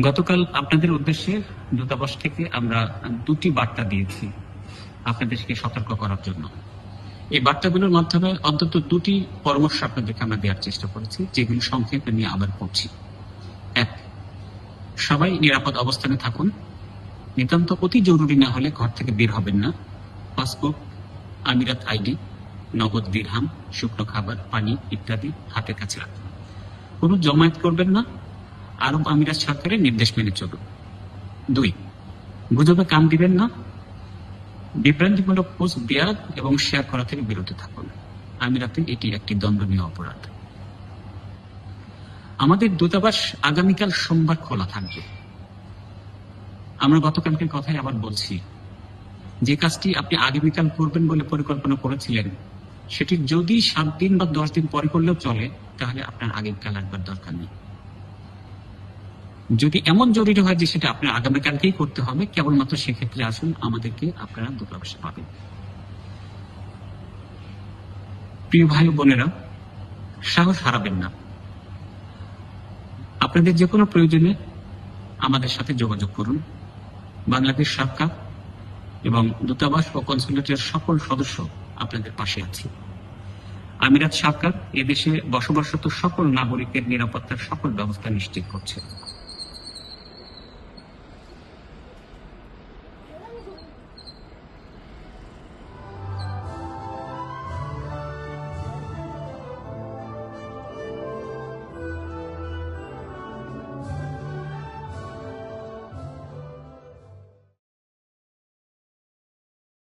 গতকাল আপনাদের উদ্দেশ্যে দূতাবাস থেকে আমরা দুটি বার্তা দিয়েছি আপনাদেরকে সতর্ক করার জন্য। এই বার্তাগুলোর মাধ্যমে অন্তত দুটি পরামর্শ আপনাদেরকে আমরা দেওয়ার চেষ্টা করেছি, যেগুলো সংক্ষেপে নিয়ে আবার পড়ছি। এক, সবাই নিরাপদ অবস্থানে থাকুন। নিতান্ত অতি জরুরি না হলে ঘর থেকে বের হবেন না। পাসপোর্ট, আমিরাত আইডি, নগদ দিরহাম, শুকনো খাবার, পানি ইত্যাদি হাতের কাছে রাখুন। কোনো জমায়েত করবেন না। আরব আমিরাত সরকারের নির্দেশ মেনে চলুন। 2, গুজবে কান দিবেন না। বিভ্রান্তিমূলক পোস্ট দেওয়া এবং শেয়ার করা থেকে বিরত থাকুন। আমিরাতে এটি একটি দণ্ডনীয় অপরাধ। আমাদের দূতাবাস আগামীকাল সোমবার খোলা থাকবে। আমরা গতকালকের কথাই আবার বলছি, যে কাজটি আপনি আগামীকাল করবেন বলে পরিকল্পনা করেছিলেন, সেটি যদি 7 দিন বা 10 দিন পরে করলেও চলে, তাহলে আপনার আগামীকাল একবার দরকার নেই। যদি এমন জরুরি হয় যে সেটা আপনার আগামীকালকেই করতে হবে, কেবলমাত্র সেক্ষেত্রে আসুন, আমাদেরকে আপনারা দূতাবাসে পাবেন। প্রিয় ভাই বোনেরা, সাহস হারাবেন না। আপনাদের যে কোনো প্রয়োজনে আমাদের সাথে যোগাযোগ করুন। বাংলাদেশ সরকার এবং দূতাবাস ও কনসুলেটের সকল সদস্য আপনাদের পাশে আছে। আমিরাত সরকার এদেশে বসবাসরত সকল নাগরিকের নিরাপত্তার সকল ব্যবস্থা নিশ্চিত করছে।